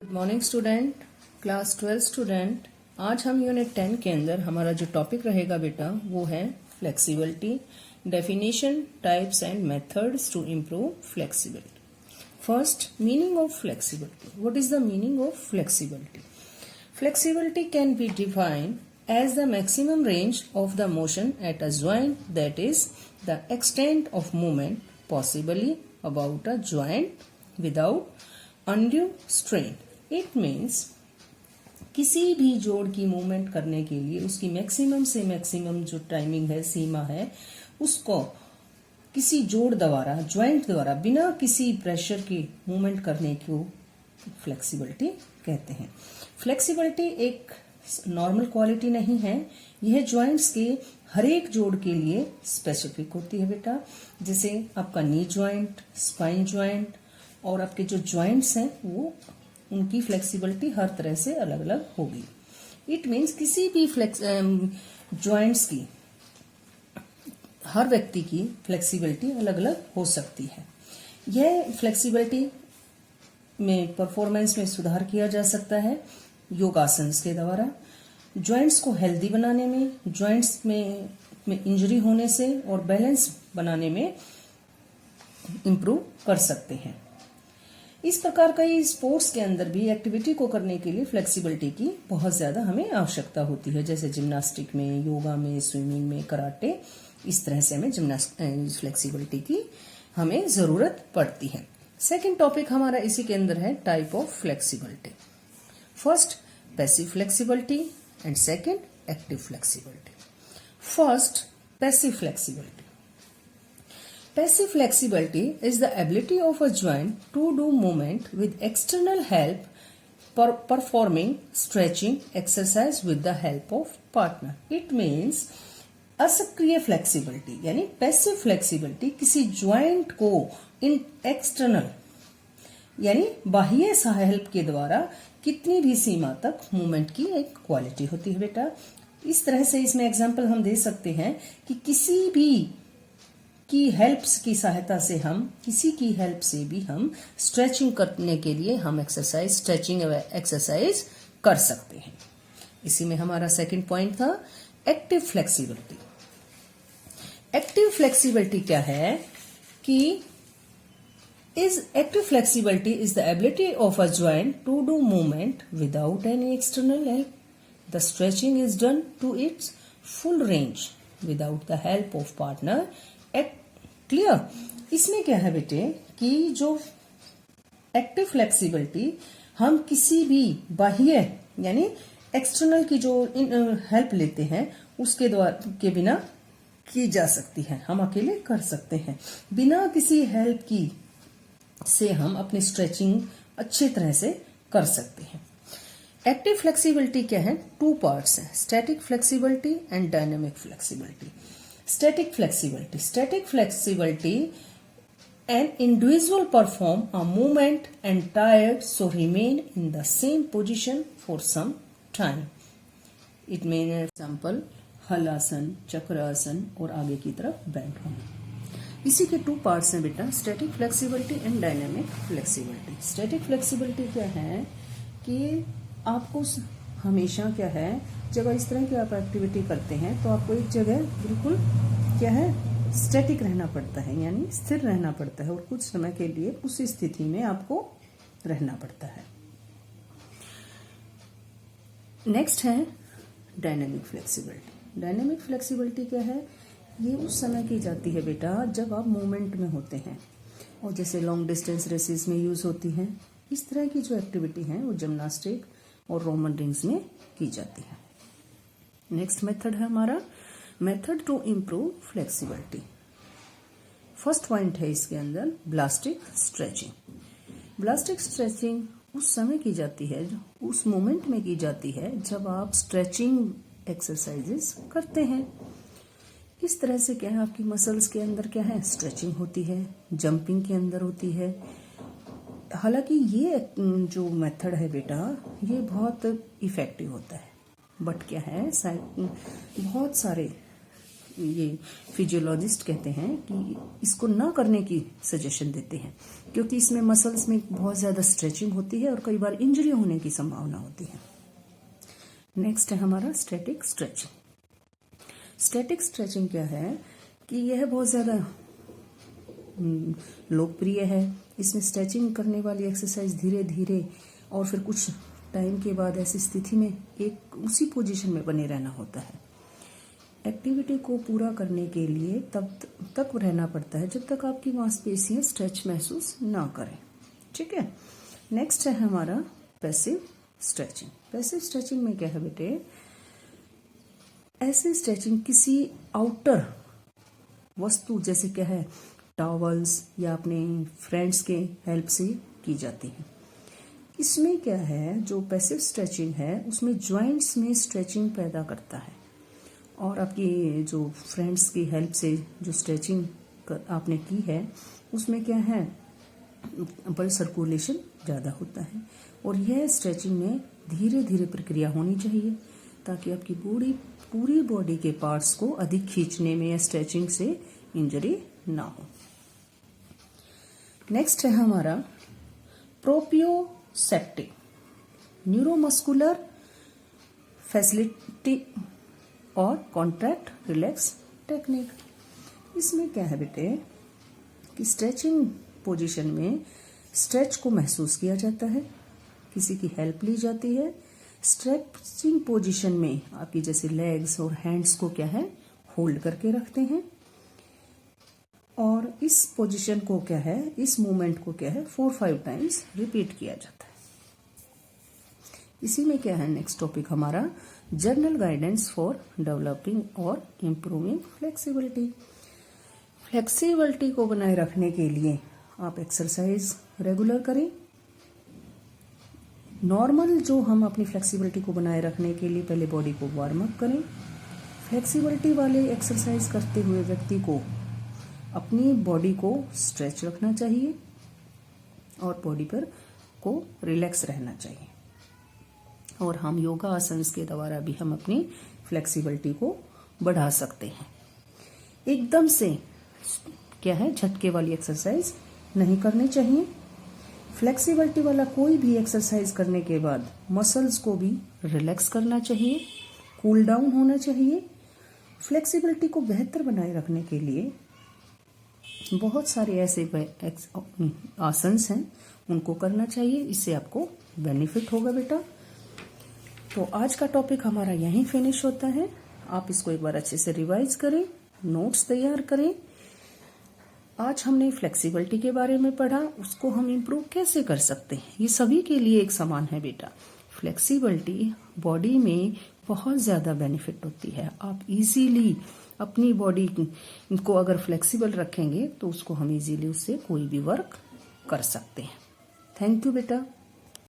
Good morning student, class 12 student. आज हम unit 10 के अंदर हमारा जो टॉपिक रहेगा बेटा वो है flexibility, definition, types and methods to improve flexibility. First, meaning of flexibility. What is the meaning of flexibility? Flexibility can be defined as the maximum range of the motion at a joint, that is, the extent of movement possibly about a joint without undue strain. It means किसी भी जोड़ की movement करने के लिए उसकी maximum से maximum जो टाइमिंग है, सीमा है, उसको किसी जोड़ द्वारा, ज्वाइंट द्वारा, बिना किसी प्रेशर की मूवमेंट करने को फ्लेक्सिबिलिटी कहते हैं। फ्लेक्सिबिलिटी एक नॉर्मल क्वालिटी नहीं है, यह ज्वाइंट्स के हर एक जोड़ के लिए स्पेसिफिक होती है बेटा। जैसे आपका नी ज्वाइंट, स्पाइन ज्वाइंट और आपके जो ज्वाइंट्स हैं वो उनकी फ्लेक्सिबिलिटी हर तरह से अलग अलग होगी। इट मीन्स किसी भी ज्वाइंट्स की, हर व्यक्ति की फ्लेक्सिबिलिटी अलग अलग हो सकती है। यह फ्लेक्सिबिलिटी में परफॉर्मेंस में सुधार किया जा सकता है योगासन के द्वारा, जॉइंट्स को हेल्दी बनाने में, जॉइंट्स में इंजरी होने से और बैलेंस बनाने में इम्प्रूव कर सकते हैं। इस प्रकार कई स्पोर्ट्स के अंदर भी एक्टिविटी को करने के लिए फ्लेक्सिबिलिटी की बहुत ज्यादा हमें आवश्यकता होती है, जैसे जिम्नास्टिक में, योगा में, स्विमिंग में, कराटे, इस तरह से हमें फ्लेक्सिबिलिटी की हमें जरूरत पड़ती है। सेकेंड टॉपिक हमारा इसी के अंदर है type of flexibility. First, passive flexibility and second, active flexibility. First, passive flexibility. Passive flexibility is the ability of a joint to do movement with external help, performing stretching exercise with the help of partner. It means असक्रिय flexibility यानी passive flexibility किसी joint को in external यानी बाह्य help के द्वारा कितनी भी सीमा तक मूवमेंट की एक क्वालिटी होती है बेटा। इस तरह से इसमें एग्जांपल हम दे सकते हैं कि किसी भी की हेल्प्स की सहायता से हम, किसी की हेल्प से भी हम स्ट्रेचिंग करने के लिए हम एक्सरसाइज, स्ट्रेचिंग एक्सरसाइज कर सकते हैं। इसी में हमारा सेकंड पॉइंट था एक्टिव फ्लेक्सिबिलिटी। एक्टिव फ्लेक्सिबिलिटी क्या है कि active flexibility is the ability of a joint to do movement without any external help. The stretching is done to its full range without the help of partner. Clear? इसमें क्या है बेटे कि जो active flexibility हम किसी भी बाह्य यानी एक्सटर्नल की जो हेल्प लेते हैं उसके द्वारा के बिना की जा सकती है, हम अकेले कर सकते हैं। बिना किसी हेल्प की से हम अपनी स्ट्रेचिंग अच्छी तरह से कर सकते हैं। एक्टिव फ्लेक्सिबिलिटी क्या है? टू पार्ट्स हैं, static flexibility and dynamic flexibility. Static flexibility an individual perform a movement and tired so remain in the same position for some time. It may example Halasana, Chakrasana और आगे की तरफ बेंड होना। इसी के टू पार्ट्स हैं बेटा, static flexibility and dynamic flexibility. Static flexibility क्या है कि आपको हमेशा क्या है, जब इस तरह की आप एक्टिविटी करते हैं तो आपको एक जगह बिल्कुल क्या है, स्टैटिक रहना पड़ता है यानी स्थिर रहना पड़ता है और कुछ समय के लिए उस स्थिति में आपको रहना पड़ता है। नेक्स्ट है डायनेमिक फ्लेक्सिबिलिटी। डायनेमिक फ्लेक्सिबिलिटी क्या है? ये उस समय की जाती है बेटा जब आप मूवमेंट में होते हैं और जैसे लॉन्ग डिस्टेंस रेसेस में यूज होती है। इस तरह की जो एक्टिविटी है वो जिम्नास्टिक और रोमन रिंग्स में की जाती है। नेक्स्ट मेथड है हमारा method to improve flexibility. First point है इसके अंदर ब्लास्टिक स्ट्रेचिंग। ब्लास्टिक स्ट्रेचिंग उस समय की जाती है, उस मोमेंट में की जाती है जब आप स्ट्रेचिंग एक्सरसाइजेस करते हैं। इस तरह से क्या है, आपकी मसल्स के अंदर क्या है, स्ट्रेचिंग होती है, जंपिंग के अंदर होती है। हालांकि ये जो मेथड है बेटा ये बहुत इफेक्टिव होता है, बट क्या है बहुत सारे ये फिजियोलॉजिस्ट कहते हैं कि इसको ना करने की सजेशन देते हैं, क्योंकि इसमें मसल्स में बहुत ज़्यादा स्ट्रेचिंग होती है और कई बार इंजरी होने की संभावना होती है। नेक्स्ट है हमारा स्टैटिक स्ट्रेचिंग। स्टैटिक स्ट्रेचिंग क्या है कि यह बहुत ज़्यादा लोकप्रिय है। इसमें स्ट्रेचिंग करने वाली एक्सरसाइज धीरे धीरे और फिर कुछ टाइम के बाद ऐसी स्थिति में एक उसी पोजीशन में बने रहना होता है। एक्टिविटी को पूरा करने के लिए तब तक रहना पड़ता है जब तक आपकी मांसपेशियां स्ट्रेच महसूस ना करें। ठीक है। नेक्स्ट है हमारा पैसिव स्ट्रेचिंग। पैसिव स्ट्रेचिंग में क्या है बेटे, ऐसे स्ट्रेचिंग किसी आउटर वस्तु जैसे क्या है टॉवल्स या अपने फ्रेंड्स के हेल्प से की जाती है। इसमें क्या है, जो पैसिव स्ट्रेचिंग है उसमें जॉइंट्स में स्ट्रेचिंग पैदा करता है और आपकी जो फ्रेंड्स की हेल्प से जो स्ट्रेचिंग आपने की है उसमें क्या है, ब्लड सर्कुलेशन ज़्यादा होता है और यह स्ट्रेचिंग में धीरे धीरे प्रक्रिया होनी चाहिए ताकि आपकी पूरी बॉडी के पार्ट्स को अधिक खींचने में या स्ट्रेचिंग से इंजरी ना हो। नेक्स्ट है हमारा प्रोप्रियोसेप्टिव न्यूरोमस्कुलर फैसिलिटी और कॉन्ट्रैक्ट रिलैक्स टेक्निक। इसमें क्या है बेटे कि स्ट्रेचिंग पोजीशन में स्ट्रेच को महसूस किया जाता है, किसी की हेल्प ली जाती है। स्ट्रेचिंग पोजीशन में आपकी जैसे लेग्स और हैंड्स को क्या है होल्ड करके रखते हैं और इस पोजीशन को क्या है, इस मूवमेंट को क्या है 4-5 टाइम्स रिपीट किया जाता है। इसी में क्या है नेक्स्ट टॉपिक हमारा जर्नल गाइडेंस फॉर डेवलपिंग और इम्प्रूविंग फ्लेक्सिबिलिटी। फ्लेक्सिबिलिटी को बनाए रखने के लिए आप एक्सरसाइज रेगुलर करें। नॉर्मल जो हम अपनी फ्लेक्सिबिलिटी को बनाए रखने के लिए पहले बॉडी को वार्म अप करें। फ्लेक्सिबिलिटी वाले एक्सरसाइज करते हुए व्यक्ति को अपनी बॉडी को स्ट्रेच रखना चाहिए और बॉडी पर को रिलैक्स रहना चाहिए और हम योगा आसन्स के द्वारा भी हम अपनी फ्लेक्सिबिलिटी को बढ़ा सकते हैं। एकदम से क्या है झटके वाली एक्सरसाइज नहीं करनी चाहिए। फ्लेक्सिबिलिटी वाला कोई भी एक्सरसाइज करने के बाद मसल्स को भी रिलैक्स करना चाहिए, कूल डाउन होना चाहिए। फ्लेक्सिबिलिटी को बेहतर बनाए रखने के लिए बहुत सारे ऐसे आसन्स हैं, उनको करना चाहिए। इससे आपको बेनिफिट होगा बेटा। तो आज का टॉपिक हमारा यहीं फिनिश होता है। आप इसको एक बार अच्छे से रिवाइज करें, नोट्स तैयार करें। आज हमने फ्लेक्सिबिलिटी के बारे में पढ़ा, उसको हम इम्प्रूव कैसे कर सकते हैं। ये सभी के लिए एक समान है बेटा। फ्लेक्सिबिलिटी बॉडी में बहुत ज़्यादा बेनिफिट होती है। आप इजीली अपनी बॉडी को अगर फ्लेक्सिबल रखेंगे तो उसको हम इजीली उससे कोई भी वर्क कर सकते हैं। थैंक यू बेटा।